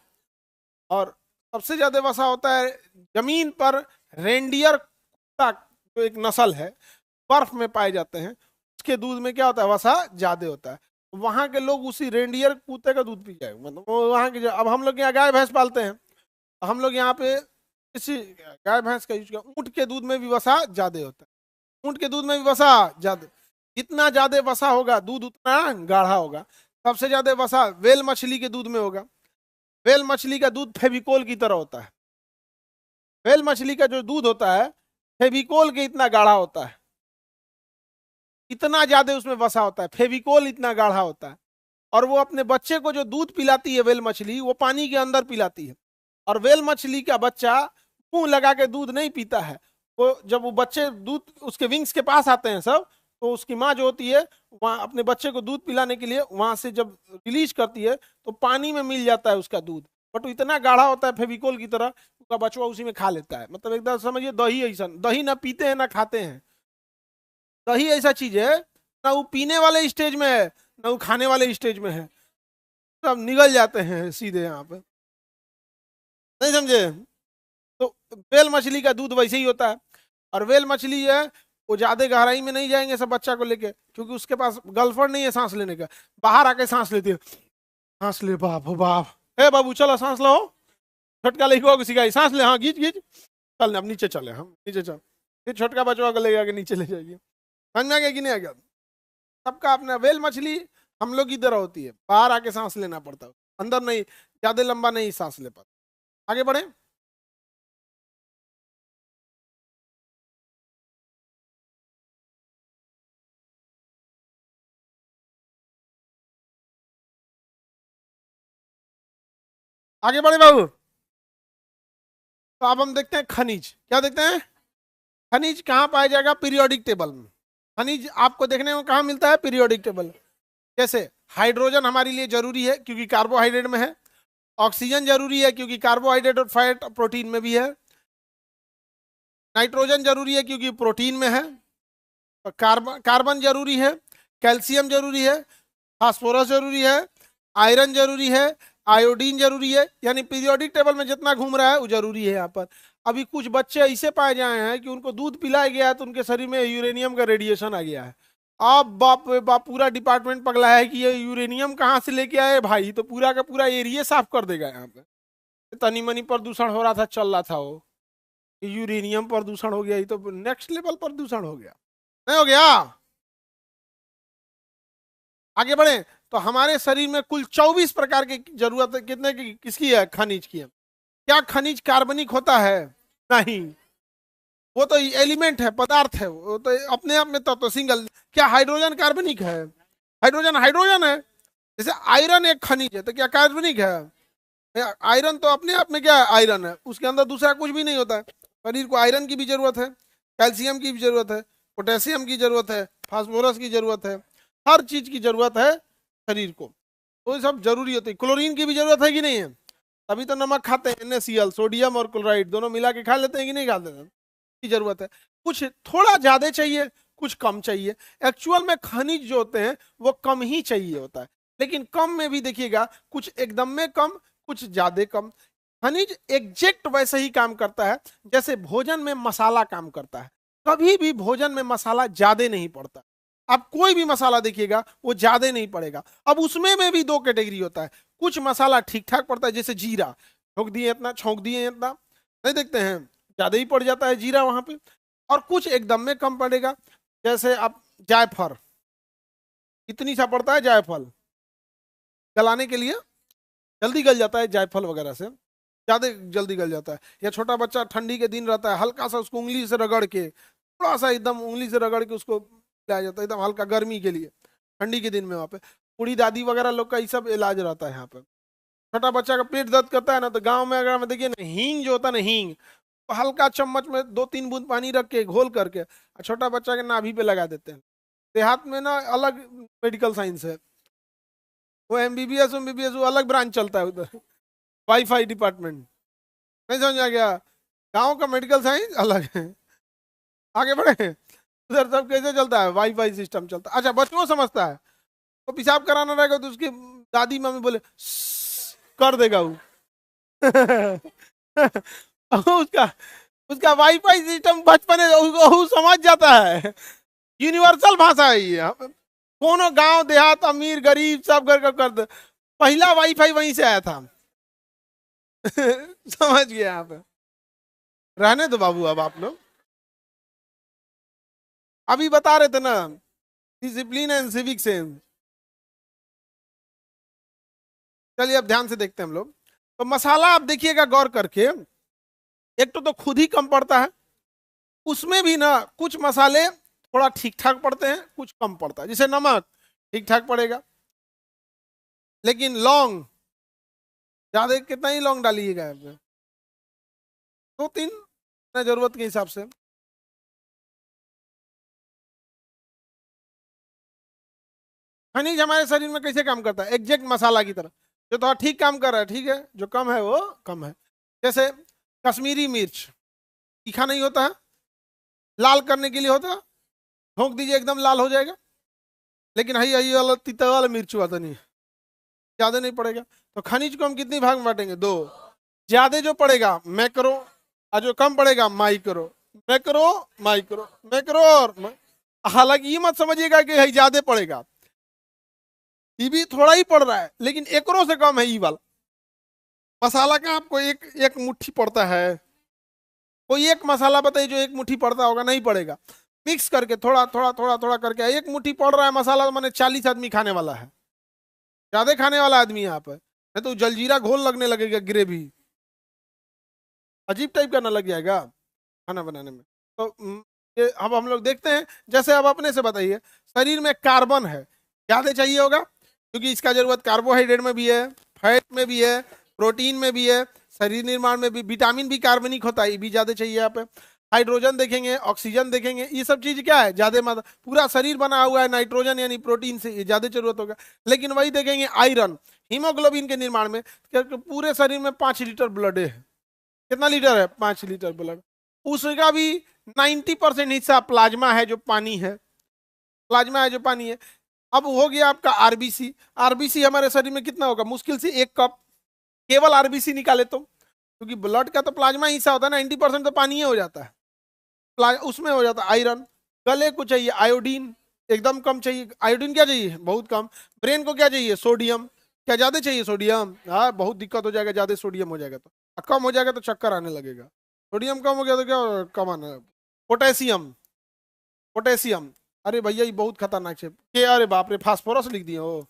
और सबसे ज्यादा वसा होता है जमीन पर रेंडियर कुत्ता, जो एक नस्ल है, बर्फ में पाए जाते हैं। उसके दूध में क्या होता है, वसा ज्यादा होता है। वहां के लोग उसी रेंडियर कुत्ते का दूध पी जाए, मतलब वहां के अब हम लोग यहाँ गाय भैंस पालते हैं, हम लोग यहाँ पे इसी गाय भैंस का यूज किया। ऊंट के दूध में भी वसा ज्यादा होता है, ऊंट के दूध में भी वसा ज्यादा, जितना ज्यादा वसा होगा दूध उतना गाढ़ा होगा। सबसे ज्यादा वसा वेल मछली के दूध में होगा। वेल मछली का दूध फेविकोल की तरह होता है। वेल मछली का जो दूध होता है फेविकोल के इतना गाढ़ा होता है, इतना ज्यादा उसमें वसा होता है, फेविकोल इतना गाढ़ा होता है। और वो अपने बच्चे को जो दूध पिलाती है वेल मछली, वो पानी के अंदर पिलाती है। और वेल मछली का बच्चा मुंह लगा के दूध नहीं पीता है, वो जब वो बच्चे दूध उसके विंग्स के पास आते हैं सब, तो उसकी माँ जो होती है वहां अपने बच्चे को दूध पिलाने के लिए वहां से जब रिलीज करती है तो पानी में मिल जाता है उसका दूध, बट वो इतना गाढ़ा होता है फेविकोल की तरह, उसका बचवा उसी में खा लेता है। मतलब एकदम समझिए दही ऐसा, दही ना पीते हैं ना खाते हैं। दही ऐसा चीज है, ना वो पीने वाले स्टेज में है ना वो खाने वाले स्टेज में है, सब निगल जाते हैं सीधे यहाँ पे, नहीं समझे। तो वेल मछली का दूध वैसे ही होता है। और वेल मछली है वो ज्यादा गहराई में नहीं जाएंगे सब बच्चा को लेके, क्योंकि उसके पास गलफड़ नहीं है सांस लेने का, बाहर आके सांस लेती है, सांस ले बाप हो बाप, हे बाबू चलो सांस लो, छोटका लड़को को सिखाई सांस ले, हाँ घींच घींच, चल अब नीचे चले, हम नीचे चल, फिर छोटका बचवा को ले जाके नीचे ले जाएगी। समझ में आ गया कि नहीं आ गया? सबका अपना। वेल मछली हम लोग की तरह होती है, बाहर आके सांस लेना पड़ता है, अंदर नहीं, ज्यादा लंबा नहीं सांस ले पाता। आगे बढ़े। आगे बढ़े बाबू। तो अब हम देखते हैं खनिज, क्या देखते हैं, खनिज कहाँ पाया जाएगा, पीरियोडिक टेबल में। खनिज आपको देखने को कहाँ मिलता है, पीरियोडिक टेबल। जैसे हाइड्रोजन हमारे लिए जरूरी है क्योंकि कार्बोहाइड्रेट में है, ऑक्सीजन जरूरी है क्योंकि कार्बोहाइड्रेट और फैट प्रोटीन में भी है, नाइट्रोजन जरूरी है क्योंकि प्रोटीन में है, कार्बन कार्बन जरूरी है, कैल्शियम जरूरी है, फास्फोरस जरूरी है, आयरन जरूरी है, आयोडीन जरूरी है। यानी पीरियोडिक टेबल में जितना घूम रहा है वो जरूरी है यहाँ पर। अभी कुछ बच्चे ऐसे पाए जाए हैं कि उनको दूध पिलाया गया है तो उनके शरीर में यूरेनियम का रेडिएशन आ गया है। अब बाप रे बाप, पूरा डिपार्टमेंट पगला है कि ये यूरेनियम कहाँ से लेके आए भाई, तो पूरा का पूरा एरिया साफ कर देगा यहाँ पे। तनी मनी प्रदूषण हो रहा था, चल रहा था वो, यूरेनियम प्रदूषण हो गया, ये तो नेक्स्ट लेवल प्रदूषण हो गया, नहीं हो गया। आगे बढ़े। तो हमारे शरीर में कुल 24 प्रकार की जरूरत है, कितने की किसकी है, खनिज की है। क्या खनिज कार्बनिक होता है, नहीं, वो तो एलिमेंट है, पदार्थ है, वो तो अपने आप में तो सिंगल। क्या हाइड्रोजन कार्बनिक है, हाइड्रोजन हाइड्रोजन है। जैसे आयरन एक खनिज है तो क्या कार्बनिक है, आयरन तो अपने आप में क्या है, आयरन है, उसके अंदर दूसरा कुछ भी नहीं होता है। शरीर को आयरन की भी जरूरत है, कैल्शियम की भी जरूरत है, पोटेशियम की जरूरत है, फास्फोरस की जरूरत है, हर चीज की जरूरत है शरीर को, तो ये सब जरूरी होती है। क्लोरीन की भी जरूरत है कि नहीं है, तभी तो नमक खाते हैं, NaCl, सोडियम और क्लोराइड दोनों मिला के खा लेते हैं कि नहीं खाते हैं, की जरूरत है। कुछ थोड़ा ज्यादा चाहिए, कुछ कम चाहिए। एक्चुअल में खनिज जो होते हैं वो कम ही चाहिए होता है, लेकिन कम में भी देखिएगा कुछ एकदम में कम, कुछ ज्यादा कम। खनिज एग्जैक्ट वैसे ही काम करता है जैसे भोजन में मसाला काम करता है। कभी भी भोजन में मसाला ज्यादा नहीं पड़ता, आप कोई भी मसाला देखिएगा वो ज्यादा नहीं पड़ेगा। अब उसमें में भी दो कैटेगरी होता है, कुछ मसाला ठीक ठाक पड़ता है, जैसे जीरा, ठोक दिए इतना, छौंक दिए इतना, नहीं देखते हैं, ज्यादा ही पड़ जाता है जीरा वहां पे। और कुछ एकदम में कम पड़ेगा, जैसे आप जायफल, इतनी सा पड़ता है जायफल, गलाने के लिए जल्दी गल जाता है जायफल वगैरह से, ज्यादा जल्दी गल जाता है। या छोटा बच्चा ठंडी के दिन रहता है, हल्का सा उसको उंगली से रगड़ के, थोड़ा सा एकदम उंगली से रगड़ के उसको पिलाया जाता है, एकदम हल्का, गर्मी के लिए, ठंडी के दिन में। वहाँ पे बूढ़ी दादी वगैरह लोग का ये सब इलाज रहता है यहाँ पे। छोटा बच्चा का पेट दर्द करता है ना, तो गाँव में अगर में देखिए ना, हींग जो होता है ना, हींग हल्का चम्मच में 2-3 बूंद पानी रख के घोल करके छोटा बच्चा के नाभि पे लगा देते हैं। देहात में ना अलग मेडिकल साइंस है, वो MBBS वो अलग ब्रांच चलता है उधर, वाईफाई डिपार्टमेंट, नहीं समझ आ गया। गांव का मेडिकल साइंस अलग है। आगे बढ़े, उधर सब कैसे चलता है, वाईफाई सिस्टम चलता है। अच्छा, बच्चों समझता है, तो पेशाब कराना रहेगा तो उसकी दादी मम्मी बोले कर देगा वो उसका उसका वाईफाई सिस्टम बचपन में वो समझ जाता है यूनिवर्सल भाषा है ये। कोनो गांव देहात अमीर गरीब सब घर का कर दे, पहला वाईफाई वहीं से आया था। समझ गए आप? रहने दो बाबू, अब आप लोग अभी बता रहे थे ना डिसिप्लिन एंड सिविक सेंस। चलिए अब ध्यान से देखते हैं हम लोग। तो मसाला आप देखिएगा गौर करके, एक तो खुद ही कम पड़ता है, उसमें भी ना कुछ मसाले थोड़ा ठीक ठाक पड़ते हैं, कुछ कम पड़ता है। जैसे नमक ठीक ठाक पड़ेगा, लेकिन लौंग ज्यादा, कितना ही लौंग डालिएगा आप, 2-3 जरूरत के हिसाब से। खनिज हमारे शरीर में कैसे काम करता है? एग्जैक्ट मसाला की तरह, जो थोड़ा ठीक काम कर रहा है ठीक है, जो कम है वो कम है। जैसे कश्मीरी मिर्च तीखा नहीं होता है, लाल करने के लिए होता है, ठोक दीजिए एकदम लाल हो जाएगा। लेकिन हई वाला तीता वाला मिर्च हुआ था नहीं, ज्यादा नहीं पड़ेगा। तो खनिज को हम कितनी भाग में बांटेंगे? 2। ज्यादा जो पड़ेगा मैक्रो, और जो कम पड़ेगा माइक्रो। मैक्रो माइक्रो, मैक्रो और हालांकि ये मत समझिएगा कि हई ज्यादा पड़ेगा, ये भी थोड़ा ही पड़ रहा है, लेकिन एकरो से कम है ये वाला। मसाला का आपको एक एक मुट्ठी पड़ता है, कोई एक मसाला बताइए जो एक मुट्ठी पड़ता होगा? नहीं पड़ेगा। मिक्स करके थोड़ा थोड़ा थोड़ा थोड़ा करके एक मुट्ठी पड़ रहा है मसाला, तो मैंने 40 आदमी खाने वाला है, ज्यादा खाने वाला आदमी यहाँ पर है, तो जलजीरा घोल लगने लगेगा, ग्रेवी अजीब टाइप का ना लग जाएगा खाना बनाने में। तो ये अब हम लोग देखते हैं। जैसे अब अपने से बताइए, शरीर में कार्बन है, ज्यादा चाहिए होगा क्योंकि इसका जरूरत कार्बोहाइड्रेट में भी है, फैट में भी है, प्रोटीन में भी है, शरीर निर्माण में भी। विटामिन भी कार्बनिक होता है, ये भी ज्यादा चाहिए यहाँ पे। हाइड्रोजन देखेंगे, ऑक्सीजन देखेंगे, ये सब चीज क्या है? ज्यादा मात्रा। पूरा शरीर बना हुआ है नाइट्रोजन यानी प्रोटीन से, ये ज्यादा जरूरत होगा। लेकिन वही देखेंगे आयरन, हीमोग्लोबिन के निर्माण में, पूरे शरीर में 5 लीटर ब्लड है। कितना लीटर है? 5 लीटर ब्लड। उसका भी 90% हिस्सा प्लाज्मा है, जो पानी है। प्लाज्मा है जो पानी है। अब हो गया आपका आरबीसी। आरबीसी हमारे शरीर में कितना होगा? मुश्किल से 1 कप, केवल आरबीसी निकाले तो, क्योंकि ब्लड का तो प्लाज्मा हिस्सा होता है, 90% तो पानी हो जाता है, उसमें हो जाता है आयरन। गले को चाहिए आयोडीन, एकदम कम चाहिए। आयोडीन क्या चाहिए? बहुत कम। ब्रेन को क्या चाहिए? सोडियम। क्या ज्यादा चाहिए? सोडियम। हाँ, बहुत दिक्कत हो जाएगा ज्यादा सोडियम हो जाएगा तो, कम हो जाएगा तो चक्कर आने लगेगा। सोडियम कम हो गया तो क्या कम आना है? पोटेशियम, पोटेशियम, अरे भैया ये बहुत खतरनाक है के, अरे बाप रे, फास्फोरस लिख दिए हो।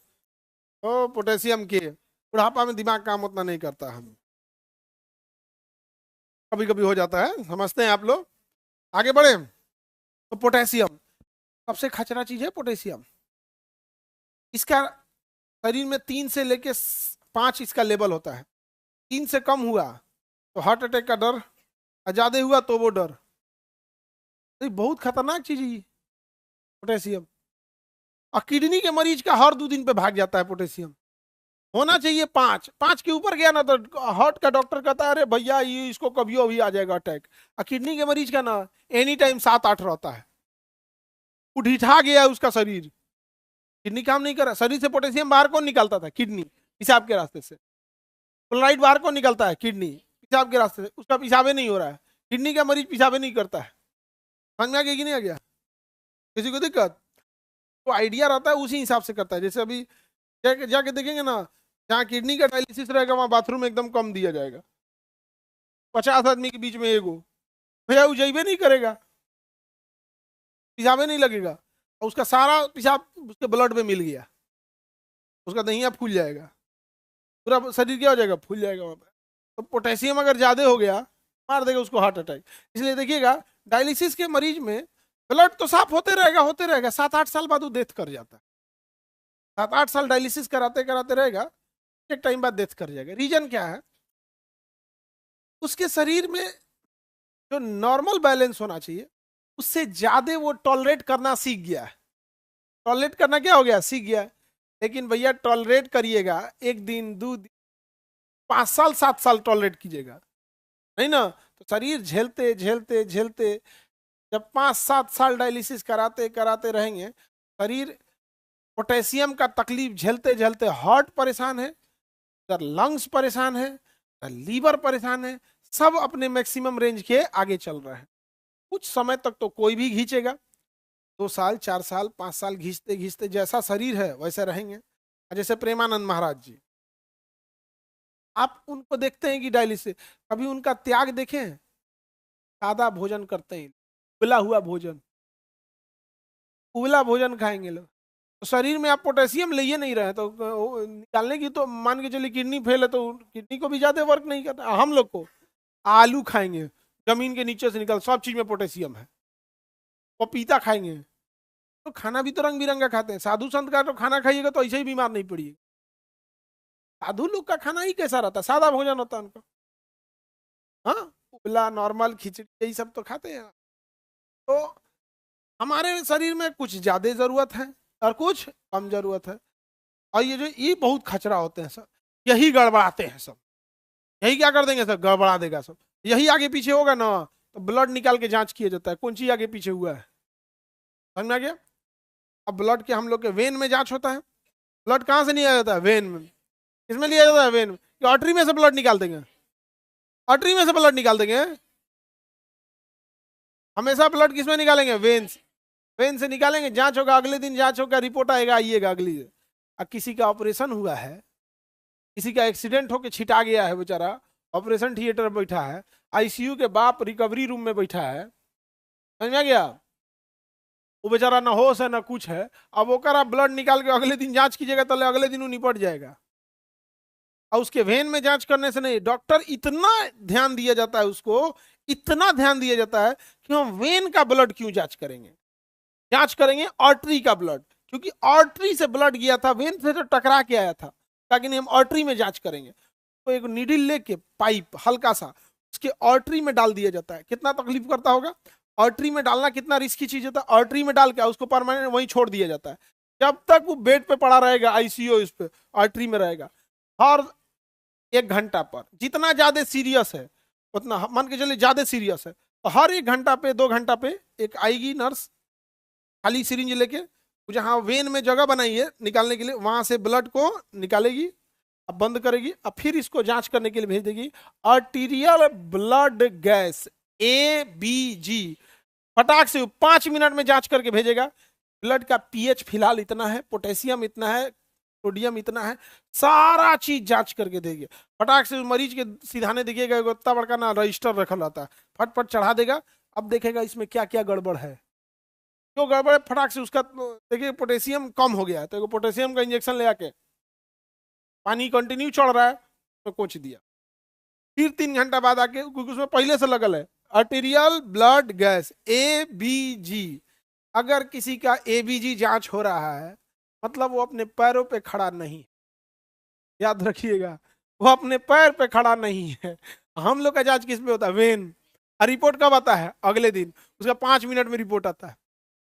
ओ पोटेशियम के, बुढ़ापा में दिमाग काम उतना नहीं करता, हम कभी कभी हो जाता है, समझते हैं आप लोग। आगे बढ़े। तो पोटेशियम सबसे खतरा चीज है पोटेशियम। इसका शरीर में 3 से लेके 5 इसका लेवल होता है। 3 से कम हुआ तो हार्ट अटैक का डर, और ज्यादा हुआ तो वो डर। तो बहुत खतरनाक चीज है पोटेशियम। और किडनी के मरीज का हर 2 दिन पे भाग जाता है पोटेशियम। होना चाहिए 5 के ऊपर गया ना तो हार्ट का डॉक्टर कहता है अरे भैया ये इसको कभी अभी आ जाएगा अटैक। और किडनी के मरीज का ना एनी टाइम 7-8 रहता है। उठा गया उसका शरीर, किडनी काम नहीं कर रहा। शरीर से पोटेशियम बाहर कौन निकालता था? किडनी, पेशाब के रास्ते से। क्लोराइड बाहर कौन निकलता है? किडनी, पेशाब के रास्ते से। उसका पेशाबे नहीं हो रहा है, किडनी का मरीज पेशाबे नहीं करता है। समझ में आ गया कि नहीं आ गया? किसी को दिक्कत? तो आइडिया रहता है उसी हिसाब से करता है। जैसे अभी जाके देखेंगे ना, जहाँ किडनी का डायलिसिस रहेगा वहां बाथरूम एकदम कम दिया जाएगा, 50 आदमी के बीच में एगो। भैया वो जइबे नहीं करेगा, पेशाबे नहीं लगेगा, और उसका सारा पेशाब उसके ब्लड में मिल गया, उसका दहिया फूल जाएगा, पूरा शरीर क्या हो जाएगा? फूल जाएगा वहां पर। तो पोटेशियम अगर ज्यादा हो गया मार देगा उसको हार्ट अटैक। इसलिए देखिएगा डायलिसिस के मरीज में ब्लड तो साफ होते रहेगा, 7-8 साल बाद वो डेथ कर जाता है। 7-8 साल डायलिसिस कराते कराते रहेगा, एक टाइम बाद डेथ कर जाएगा। रीजन क्या है? उसके शरीर में जो नॉर्मल बैलेंस होना चाहिए उससे ज्यादा वो टॉलरेट करना सीख गया है। टॉलरेट करना क्या हो गया? सीख गया है। लेकिन भैया टॉलरेट करिएगा 1 दिन 2 दिन, 5 साल 7 साल टॉलरेट कीजिएगा, नहीं ना तो शरीर झेलते झेलते झेलते, जब 5-7 साल डायलिसिस कराते कराते रहेंगे, शरीर पोटेशियम का तकलीफ झेलते झेलते, हार्ट परेशान है, इधर लंग्स परेशान है, लीवर परेशान है, सब अपने मैक्सिमम रेंज के आगे चल रहा है। कुछ समय तक तो कोई भी खींचेगा, 2 साल 4 साल 5 साल घिसते घिसते जैसा शरीर है वैसे रहेंगे। जैसे प्रेमानंद महाराज जी, आप उनको देखते हैं कि डायलिसिस, कभी उनका त्याग देखें? सादा भोजन करते हैं, उबला हुआ भोजन, उबला भोजन खाएंगे लोग। तो शरीर में आप पोटेशियम ले नहीं रहे तो निकालने की तो मान के चलिए किडनी फेल है तो किडनी को भी ज्यादा वर्क नहीं करता। हम लोग को आलू खाएंगे, जमीन के नीचे से निकल, सब चीज में पोटेशियम है। पपीता खाएंगे, तो खाना भी तो रंग बिरंगा खाते हैं। साधु संत का तो खाना खाइएगा तो ऐसे ही बीमार नहीं पड़िएगा। साधु लोग का खाना ही कैसा रहता है? सादा भोजन होता है उनका। हाँ, उबला नॉर्मल खिचड़ी यही सब तो खाते हैं। तो हमारे शरीर में कुछ ज्यादा जरूरत है और कुछ कम जरूरत है। और ये बहुत खचरा होते हैं सब, यही गड़बड़ाते हैं सब। यही क्या कर देंगे सब, गड़बड़ा देगा सब। यही आगे पीछे होगा ना तो ब्लड निकाल के जांच किया जाता है कौन चीज आगे पीछे हुआ है। समझ में आ गया? अब ब्लड के हम लोग के वेन में जांच होता है। ब्लड कहाँ से लिया जाता है? वेन में। किसमें लिया जाता है? वेन में। कि आर्टरी में से ब्लड निकाल देंगे? आर्टरी में से ब्लड निकाल देंगे? हमेशा ब्लड किसमें निकालेंगे? वेन से। वेन से निकालेंगे, जांच होगा, अगले दिन जांच होगा, रिपोर्ट आएगा, आइएगा अगली दिन। अब किसी का ऑपरेशन हुआ है, किसी का एक्सीडेंट होकर छिटा गया है, बेचारा ऑपरेशन थिएटर में बैठा है, आईसीयू के बाप रिकवरी रूम में बैठा है, समझ में आ गया? वो बेचारा ना होश है ना कुछ है। अब वो करा ब्लड निकाल के अगले दिन जांच कीजिएगा तो अगले दिन वो निपट जाएगा। और उसके वेन में जांच करने से नहीं, डॉक्टर इतना ध्यान दिया जाता है उसको, इतना ध्यान दिया जाता है कि हम वेन का ब्लड क्यों जांच करेंगे? जांच करेंगे आर्टरी का ब्लड, क्योंकि आर्टरी से ब्लड गया था, वेन से तो टकरा के आया था, ताकि नहीं हम आर्टरी में जांच करेंगे। तो एक नीडल लेके पाइप हल्का सा उसके आर्टरी में डाल दिया जाता है। कितना तकलीफ करता होगा? आर्टरी में डालना कितना रिस्की चीज होता है। आर्टरी में डाल के उसको परमानेंट वहीं छोड़ दिया जाता है, जब तक वो बेड पे पड़ा रहेगा, आईसीयू इस पे आर्टरी में रहेगा। हर 1 घंटा पर, जितना ज्यादा सीरियस है उतना, मान के चलिए ज्यादा सीरियस है तो हर 1 घंटा पे 2 घंटा पे एक आएगी नर्स, खाली सिरिंज लेके, जहाँ वेन में जगह बनाई है निकालने के लिए, वहां से ब्लड को निकालेगी, अब बंद करेगी, अब फिर इसको जांच करने के लिए भेज देगी। आर्टीरियल ब्लड गैस ABG, फटाक से 5 मिनट में जांच करके भेजेगा। ब्लड का पीएच फिलहाल इतना है, पोटेशियम इतना है, सोडियम इतना है, सारा चीज जांच करके देगी। फटाक से मरीज के सिधाने देखिएगा, इतना बड़का ना रजिस्टर रखा रहता है, फटफट चढ़ा देगा। अब देखेगा इसमें क्या क्या गड़बड़ है, जो गड़बड़ है फटाक से उसका देखिए पोटेशियम कम हो गया है तो पोटेशियम का इंजेक्शन ले आके, पानी कंटिन्यू चढ़ रहा है तो कोच दिया। फिर 3 घंटा बाद आके, क्योंकि उसमें पहले से लगल है आर्टेरियल ब्लड गैस ABG। अगर किसी का ABG जांच हो रहा है मतलब वो अपने पैरों पे खड़ा नहीं, याद रखिएगा, वो अपने पैर पे खड़ा नहीं है। हम लोग का जांच किस पे होता है? वेन। और रिपोर्ट कब आता है? अगले दिन। उसका 5 मिनट में रिपोर्ट आता है।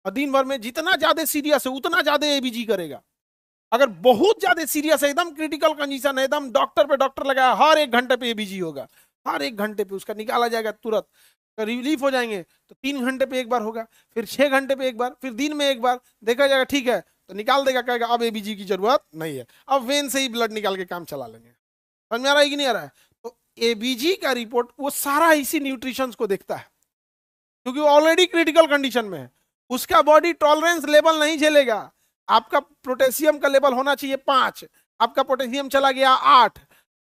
और दिन भर में जितना ज्यादा सीरियस है उतना ज्यादा ABG करेगा। अगर बहुत ज्यादा सीरियस है, एकदम क्रिटिकल कंडीशन है, एकदम डॉक्टर पे डॉक्टर लगाया, हर 1 घंटे पे ABG होगा, हर 1 घंटे पे उसका निकाला जाएगा तुरंत। तो रिलीफ हो जाएंगे तो 3 घंटे पे एक बार होगा, फिर 6 घंटे पे एक बार, फिर दिन में एक बार देखा जाएगा, ठीक है तो निकाल देगा, कहेगा अब ABG की जरूरत नहीं है, अब वेन से ही ब्लड निकाल के काम चला लेंगे। समझ में आ रहा है कि नहीं आ रहा है? तो ABG का रिपोर्ट वो सारा इसी न्यूट्रिशन को देखता है, क्योंकि वो ऑलरेडी क्रिटिकल कंडीशन में है, उसका बॉडी टॉलरेंस लेवल नहीं झेलेगा। आपका पोटेशियम का लेवल होना चाहिए 5, आपका पोटेशियम चला गया 8,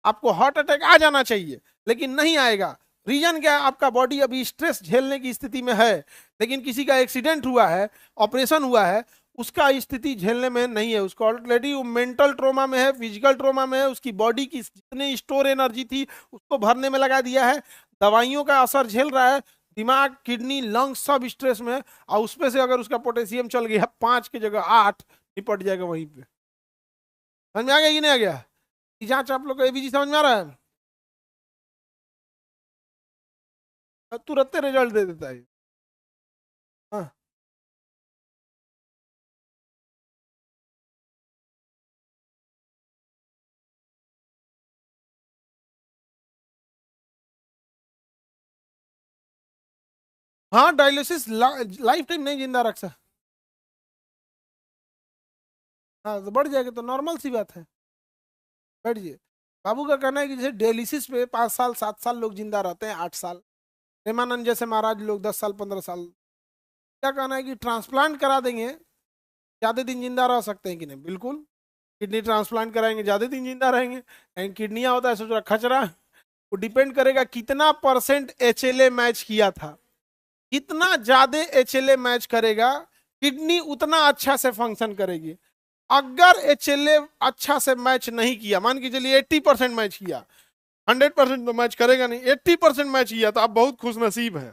आपको हार्ट अटैक आ जाना चाहिए लेकिन नहीं आएगा। रीजन क्या है? आपका बॉडी अभी स्ट्रेस झेलने की स्थिति में है, लेकिन किसी का एक्सीडेंट हुआ है, ऑपरेशन हुआ है, उसका स्थिति झेलने में नहीं है, उसको ऑलरेडी मेंटल ट्रोमा में है, फिजिकल ट्रोमा में है, उसकी बॉडी की जितनी स्टोर एनर्जी थी उसको भरने में लगा दिया है, दवाइयों का असर झेल रहा है, दिमाग किडनी लंग्स सब स्ट्रेस में है, और उसमें से अगर उसका पोटेशियम चल गया 5 की जगह 8, निपट जाएगा वहीं पे। समझ में आ गया कि नहीं आ गया? जांच आप लोग को ABG समझ में आ रहा है? तुरंत रिजल्ट दे देता है। हाँ हाँ, डायलिसिस लाइफ टाइम नहीं जिंदा रख सकता। हाँ तो बढ़ जाएगा तो नॉर्मल सी बात है, बैठ जाइए। बाबू का कहना है कि जैसे डायलिसिस पे 5 साल 7 साल लोग जिंदा रहते हैं, 8 साल, प्रेमानंद जैसे महाराज लोग 10 साल 15 साल। क्या कहना है कि ट्रांसप्लांट करा देंगे ज्यादा दिन जिंदा रह सकते हैं कि नहीं? बिल्कुल। किडनी ट्रांसप्लांट कराएंगे ज्यादा दिन जिंदा रहेंगे। एंड किडनियां होता है सोच रहा खचरा, वो डिपेंड करेगा कितना परसेंट HLA मैच किया था। कितना ज्यादा HLA मैच करेगा किडनी उतना अच्छा से फंक्शन करेगी। अगर HLA अच्छा से मैच नहीं किया, मान के चलिए 80% मैच किया, 100% तो मैच करेगा नहीं, 80% मैच किया तो आप बहुत खुश नसीब हैं।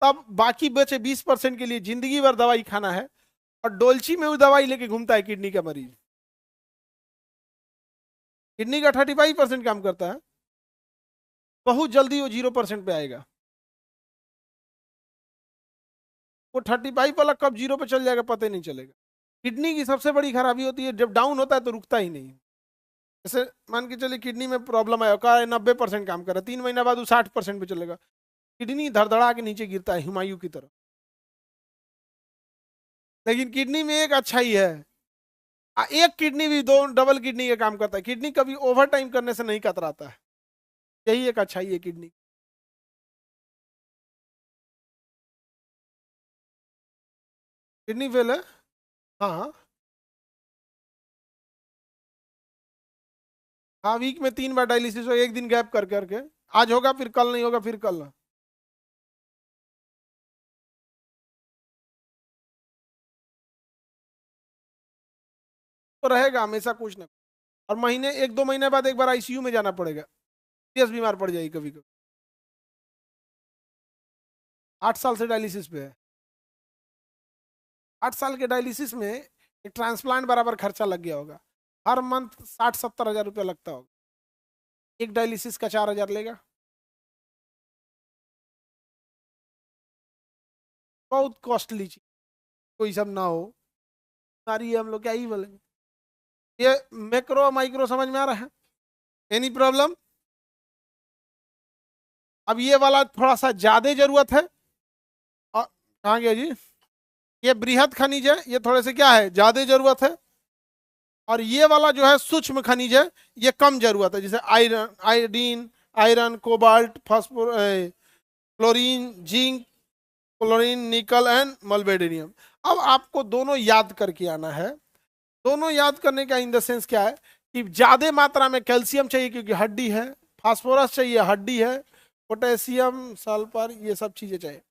तब बाकी बचे 20% के लिए जिंदगी भर दवाई खाना है, और डोलची में वो दवाई लेके घूमता है किडनी का मरीज। किडनी का 35% काम करता है, बहुत जल्दी वो 0% पे आएगा। वो 35 वाला कब 0 पे चल जाएगा पता ही नहीं चलेगा। किडनी की सबसे बड़ी खराबी होती है जब डाउन होता है तो रुकता ही नहीं। जैसे मान के चलिए किडनी में प्रॉब्लम आया, का 90% काम कर रहा है, 3 महीना बाद वो 60% पे चलेगा, किडनी धड़धड़ा के नीचे गिरता है हुमायूं की तरह। लेकिन किडनी में एक अच्छाई है, एक किडनी भी दो डबल किडनी का काम करता है, किडनी कभी ओवर टाइम करने से नहीं कतराता है। यही एक अच्छाई है किडनी। किडनी फेल है, हाँ हाँ। हाँ, वीक में 3 बार डायलिसिस हो, एक दिन गैप कर करके, आज होगा फिर कल नहीं होगा फिर कल। तो रहेगा हमेशा कुछ ना। और महीने 1-2 महीने बाद एक बार ICU में जाना पड़ेगा, सीरियस बीमार पड़ जाएगी कभी कभी। 8 साल से डायलिसिस पे है। 8 साल के डायलिसिस में एक ट्रांसप्लांट बराबर खर्चा लग गया होगा। हर मंथ 60-70 हज़ार रुपया लगता होगा। एक डायलिसिस का 4 हज़ार लेगा। बहुत कॉस्टली चीज, कोई सब ना हो, सारी है हम लोग क्या ही बोलेंगे। ये मैक्रो माइक्रो समझ में आ रहा है? Any problem? अब ये वाला थोड़ा सा ज्यादा जरूरत है। और कहाँ गया जी? ये बृहद खनिज है, ये थोड़े से क्या है ज्यादा जरूरत है। और ये वाला जो है सूक्ष्म खनिज है, ये कम जरूरत है, जैसे iron, iodine, iron, cobalt, phosphor, chlorine, zinc, chlorine, निकल एंड मॉलिब्डेनम। अब आपको दोनों याद करके आना है। दोनों याद करने का इन द सेंस क्या है कि ज्यादा मात्रा में कैल्शियम चाहिए क्योंकि हड्डी है, फास्फोरस चाहिए हड्डी है, पोटेशियम, सल्फर, ये सब चीजें चाहिए।